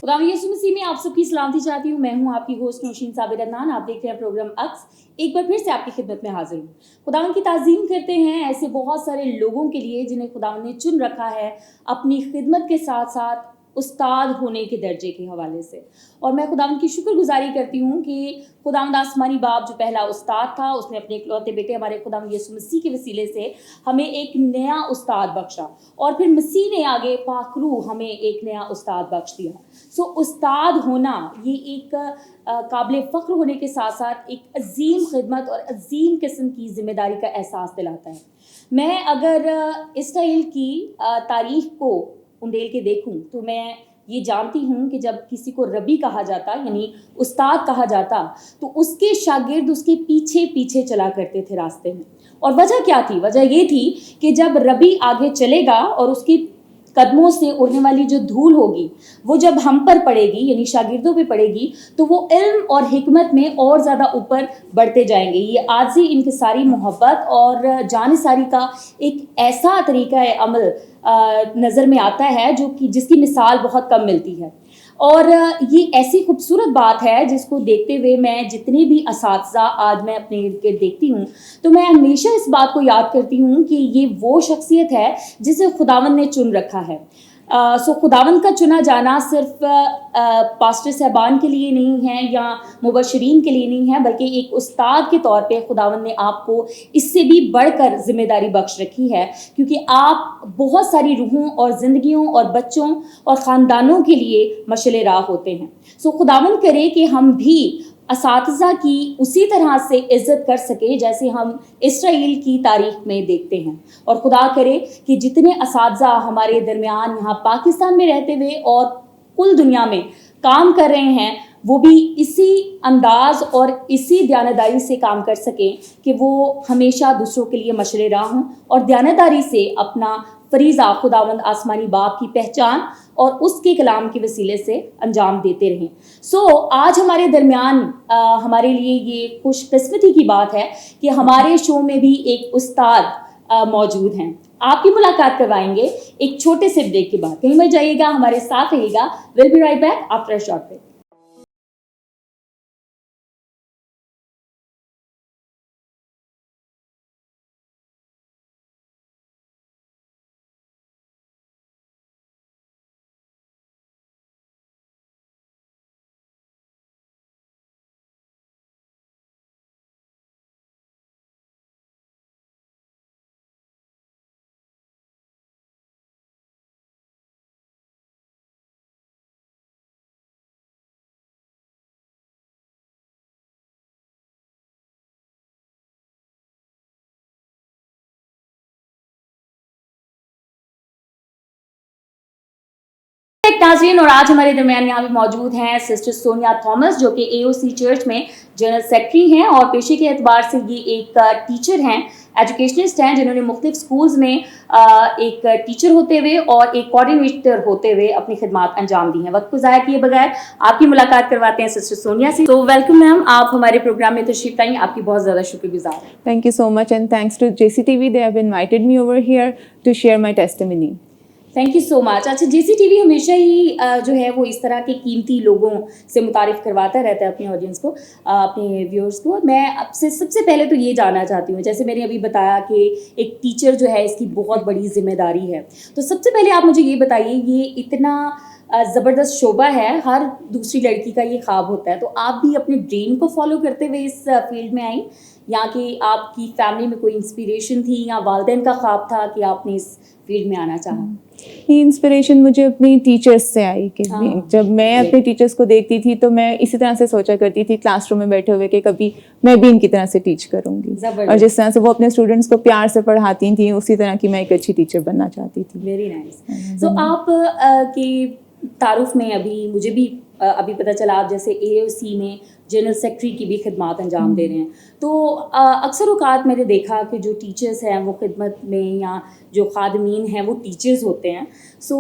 खुदा यीशु मसीह में आप सबकी सलामती चाहती हूँ। मैं हूँ आपकी होस्ट नौशीन साबिर अदनान। आप देख रहे हैं प्रोग्राम अक्स। एक बार फिर से आपकी खिदमत में हाजिर हूँ। खुदावन की ताज़ीम करते हैं ऐसे बहुत सारे लोगों के लिए जिन्हें खुदावन ने चुन रखा है अपनी खिदमत के साथ साथ उस्ताद होने के दर्जे के हवाले से। और मैं खुदावंद की शुक्रगुजारी करती हूँ कि खुदावंद आसमानी बाप जो पहला उस्ताद था, उसने अपने इकलौते बेटे हमारे खुदावंद यीशु मसीह के वसीले से हमें एक नया उस्ताद बख्शा, और फिर मसीह ने आगे पाकरू हमें एक नया उस्ताद बख्श दिया। सो उस्ताद होना ये एक काबिल फ़ख्र होने के साथ साथ एक अजीम खिदमत और अजीम किस्म की ज़िम्मेदारी का एहसास दिलाता है। मैं अगर इसराइल की तारीख़ को उंडेल के देखूं तो मैं ये जानती हूँ कि जब किसी को रबी कहा जाता यानी उस्ताद कहा जाता तो उसके शागिर्द उसके पीछे पीछे चला करते थे रास्ते में। और वजह क्या थी? वजह ये थी कि जब रबी आगे चलेगा और उसकी कदमों से उड़ने वाली जो धूल होगी वो जब हम पर पड़ेगी यानी शागिर्दों पे पड़ेगी तो वो इल्म और हिकमत में और ज़्यादा ऊपर बढ़ते जाएंगे। ये आजी इनकिसारी मोहब्बत और जानिसारी का एक ऐसा तरीका अमल नज़र में आता है जो कि जिसकी मिसाल बहुत कम मिलती है। और ये ऐसी खूबसूरत बात है जिसको देखते हुए मैं जितने भी असातिज़ा आज मैं अपने इर्द गिर्द देखती हूँ तो मैं हमेशा इस बात को याद करती हूँ कि ये वो शख्सियत है जिसे खुदावंद ने चुन रखा है। सो खुदावंद का चुना जाना सिर्फ पास्टर साहबान के लिए नहीं है या मुबशरीन के लिए नहीं है, बल्कि एक उस्ताद के तौर पे खुदावंद ने आपको इससे भी बढ़कर ज़िम्मेदारी बख्श रखी है, क्योंकि आप बहुत सारी रूहों और ज़िंदगियों और बच्चों और ख़ानदानों के लिए मशअल राह होते हैं। सो खुदावंद करे कि हम भी असातिज़ा की उसी तरह से इज़्ज़त कर सके जैसे हम इसराइल की तारीख़ में देखते हैं। और खुदा करे कि जितने असातिज़ा हमारे दरमियान यहाँ पाकिस्तान में रहते हुए और कुल दुनिया में काम कर रहे हैं वो भी इसी अंदाज़ और इसी दयानतदारी से काम कर सकें कि वो हमेशा दूसरों के लिए मशअल राह हों और दयानतदारी से अपना फरीज़ा खुदावंद आसमानी बाप की पहचान और उसके कलाम के वसीले से अंजाम देते रहें। सो आज हमारे दरमियान हमारे लिए ये खुशकिस्मती की बात है कि हमारे शो में भी एक उस्ताद मौजूद हैं। आपकी मुलाकात करवाएंगे एक छोटे से ब्रेक के बाद। कहीं मत जाइएगा, हमारे साथ रहिएगा। Will be right back after a short break. नाज़रीन, और आज हमारे दरमियान यहाँ पे मौजूद हैं सिस्टर सोनिया थॉमस जो कि AOC चर्च में जनरल सेक्रेटरी हैं और पेशे के एतबार से ये एक टीचर हैं, एजुकेशनिस्ट हैं, जिन्होंने मुख्तलिफ स्कूल्स में एक टीचर होते हुए और एक कोऑर्डिनेटर होते हुए अपनी खिदमात अंजाम दी हैं। वक्त को ज़ाया किए बगैर आपकी मुलाकात करवाते हैं सिस्टर सोनिया से। तो वेलकम मैम, आप हमारे प्रोग्राम में तशरीफ लाई, आपकी बहुत ज़्यादा शुक्रगुजार हैं। Thank you so much, and thanks to JCTV, they have invited me over here to share my testimony. Thank you so much. अच्छा, JCTV हमेशा ही जो है वो इस तरह के कीमती लोगों से मुतारिफ़ करवाता रहता है अपनी ऑडियंस को, अपने व्यूअर्स को। मैं आपसे सबसे पहले तो ये जानना चाहती हूँ, जैसे मैंने अभी बताया कि एक टीचर जो है इसकी बहुत बड़ी जिम्मेदारी है, तो सबसे पहले आप मुझे ये बताइए, ये इतना ज़बरदस्त शोबा है, हर दूसरी लड़की का ये ख्वाब होता है, तो आप भी अपने ड्रीम को फॉलो करते हुए इस फील्ड में आई, या कि आपकी फैमिली में कोई इंस्पिरेशन थी या वालिदैन का ख्वाब था कि आपने इस फील्ड में आना चाहा? ये इंस्पिरेशन मुझे अपनी टीचर्स से आई कि जब मैं अपने टीचर्स को देखती थी तो मैं इसी तरह से सोचा करती थी क्लासरूम में बैठे हुए कि कभी मैं भी इनकी तरह से टीच करूंगी, और जिस तरह से वो अपने स्टूडेंट्स को प्यार से पढ़ाती थी उसी तरह की मैं एक अच्छी टीचर बनना चाहती थी। Very nice. सो आप की तारुफ में अभी मुझे भी अभी पता चला आप जैसे AOC में जनरल सेक्रेटरी की भी खिदमत अंजाम दे रहे हैं, तो अक्सर औकात मैंने देखा कि जो टीचर्स हैं वो खिदमत में या जो खादमीन हैं वो टीचर्स होते हैं। सो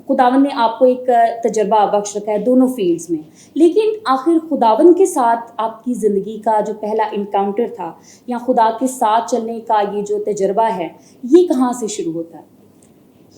खुदावन ने आपको एक तजर्बा बख्श रखा है दोनों फील्ड्स में, लेकिन आखिर खुदावन के साथ आपकी ज़िंदगी का जो पहला इनकाउंटर था या खुदा के साथ चलने का ये जो तजर्बा है ये कहाँ से शुरू होता है?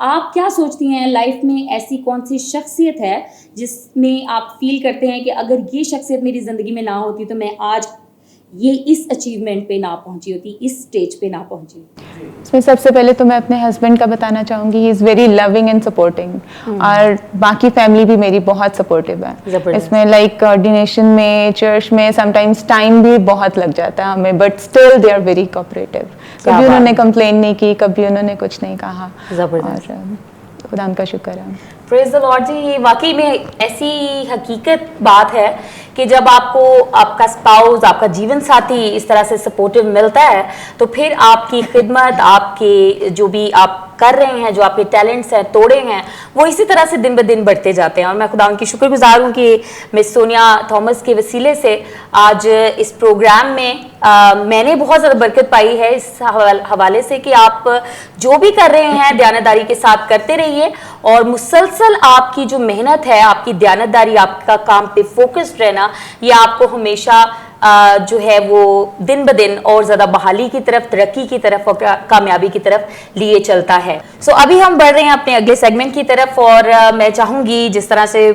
आप क्या सोचती हैं लाइफ में ऐसी कौन सी शख्सियत है जिसमें आप फील करते हैं कि अगर ये शख्सियत मेरी ज़िंदगी में ना होती तो मैं आज ये इस अचीवमेंट पे ना पहुंची होती, इस स्टेज पे ना पहुंची? इसमें सबसे पहले तो मैं अपने हस्बैंड का बताना चाहूँगी, he is very loving and supporting, और बाकी फैमिली भी मेरी बहुत सपोर्टिव है इसमें, लाइक कोऑर्डिनेशन में, चर्च में समटाइम्स टाइम भी बहुत लग जाता है हमें, but still they are very cooperative. कभी उन्होंने कंप्लेन नहीं की, कभी उन्होंने कुछ नहीं कहा, और खुदा का शुक्र है। प्रेज द लॉर्ड जी, ये वाकई में ऐसी हकीकत बात है कि जब आपको आपका स्पाउस, आपका जीवन साथी इस तरह से सपोर्टिव मिलता है तो फिर आपकी खिदमत, आपके जो भी आप कर रहे हैं, जो आपके टैलेंट्स हैं, तोड़े हैं, वो इसी तरह से दिन ब दिन बढ़ते जाते हैं। और मैं खुदा उनकी शुक्रगुजार हूँ कि मिस सोनिया थॉमस के वसीले से आज इस प्रोग्राम में मैंने बहुत ज़्यादा बरकत पाई है इस हवाले से कि आप जो भी कर रहे हैं दयानतदारी के साथ करते रहिए, और मुसलसल आपकी जो मेहनत है, आपकी दयानतदारी, आपका काम पे फोकस्ड रहना, ये आपको हमेशा जो है वो दिन ब दिन और ज़्यादा बहाली की तरफ, तरक्की की तरफ और कामयाबी की तरफ लिए चलता है। सो अभी हम बढ़ रहे हैं अपने अगले सेगमेंट की तरफ, और मैं चाहूँगी जिस तरह से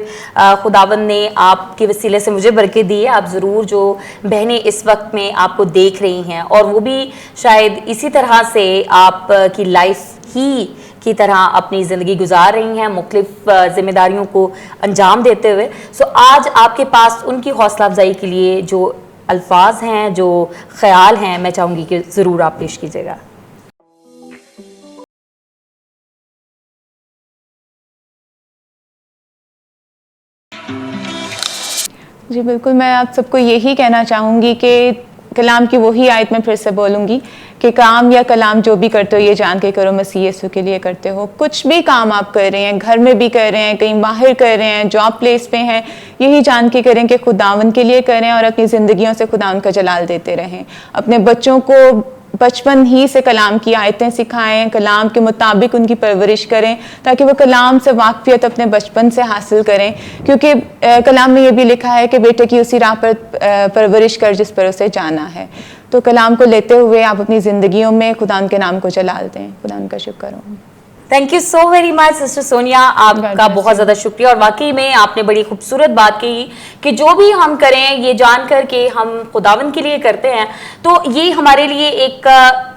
खुदावंद ने आपके वसीले से मुझे बरकत दी है, आप ज़रूर जो बहनें इस वक्त में आपको देख रही हैं और वो भी शायद इसी तरह से आपकी लाइफ ही की तरह अपनी ज़िंदगी गुजार रही हैं, मुख्तलिफ जिम्मेदारियों को अंजाम देते हुए। सो आज आपके पास उनकी हौसला अफजाई के लिए जो अल्फाज हैं, जो ख्याल हैं, मैं चाहूँगी कि ज़रूर आप पेश कीजिएगा। जी बिल्कुल, मैं आप सबको यही कहना चाहूँगी कि कलाम की वही आयत में फिर से बोलूँगी कि काम या कलाम जो भी करते हो ये जान के करो मसीह यीशु के लिए करते हो। कुछ भी काम आप कर रहे हैं, घर में भी कर रहे हैं, कहीं बाहर कर रहे हैं, जॉब प्लेस पे हैं, यही जान के करें कि खुदावन के लिए करें और अपनी ज़िंदगियों से खुदावन का जलाल देते रहें। अपने बच्चों को बचपन ही से कलाम की आयतें सिखाएं, कलाम के मुताबिक उनकी परवरिश करें ताकि वो कलाम से वाकफियत अपने बचपन से हासिल करें, क्योंकि कलाम में ये भी लिखा है कि बेटे की उसी राह पर परवरिश कर जिस पर उसे जाना है। तो कलाम को लेते हुए आप अपनी ज़िंदगियों में खुदा के नाम को जलाल दें। खुदा का शुक्र हो। Thank you so very much sister Sonia, आपका बहुत ज़्यादा शुक्रिया। और वाकई में आपने बड़ी खूबसूरत बात कही कि जो भी हम करें ये जान कर के हम खुदावन के लिए करते हैं, तो ये हमारे लिए एक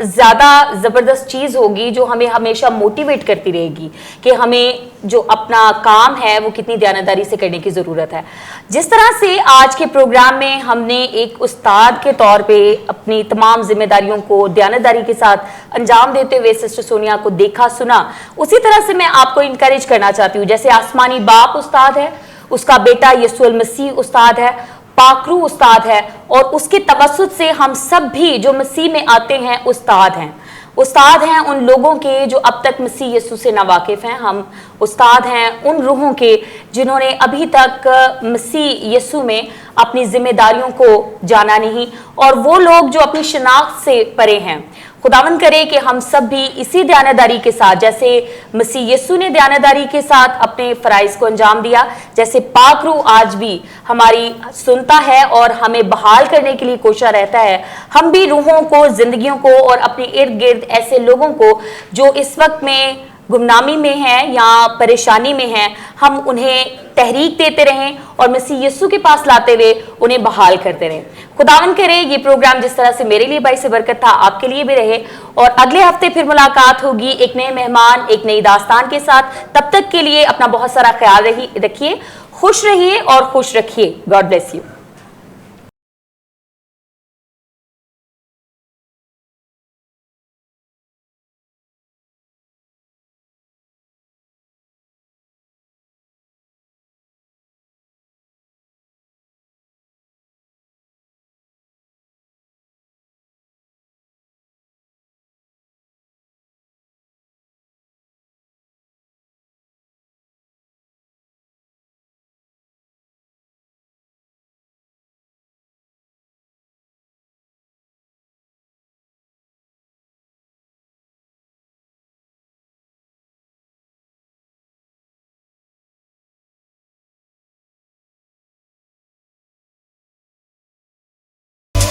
ज़्यादा ज़बरदस्त चीज़ होगी जो हमें हमेशा मोटिवेट करती रहेगी कि हमें जो अपना काम है वो कितनी दयानतदारी से करने की ज़रूरत है। जिस तरह से आज के प्रोग्राम में हमने एक उस्ताद के तौर पे अपनी तमाम जिम्मेदारियों को दयानतदारी के साथ अंजाम देते हुए सिस्टर सोनिया को देखा सुना, उसी तरह से मैं आपको इनकरेज करना चाहती हूँ। जैसे आसमानी बाप उस्ताद है, उसका बेटा यीशु मसीह उस्ताद है, पाकरू उस्ताद है, और उसके तवस्सुत से हम सब भी जो मसीह में आते हैं उस्ताद हैं। उस्ताद हैं उन लोगों के जो अब तक मसीह यीशु से नावाकिफ हैं। हम उस्ताद हैं उन रूहों के जिन्होंने अभी तक मसीह यीशु में अपनी जिम्मेदारियों को जाना नहीं, और वो लोग जो अपनी शनाख्त से परे हैं। खुदावन करे कि हम सब भी इसी दयानतदारी के साथ, जैसे मसीह यीशु ने दयानतदारी के साथ अपने फराइज को अंजाम दिया, जैसे पाक रूह आज भी हमारी सुनता है और हमें बहाल करने के लिए कोशिश रहता है, हम भी रूहों को, जिंदगियों को और अपने इर्द गिर्द ऐसे लोगों को जो इस वक्त में गुमनामी में हैं या परेशानी में हैं, हम उन्हें तहरीक देते रहें और मसीह यीशु के पास लाते हुए उन्हें बहाल करते रहें। खुदावन करे ये प्रोग्राम जिस तरह से मेरे लिए बाइस बरकत था, आपके लिए भी रहे, और अगले हफ्ते फिर मुलाकात होगी एक नए मेहमान, एक नई दास्तान के साथ। तब तक के लिए अपना बहुत सारा ख्याल रखिए, खुश रहिए और खुश रखिए। God bless you.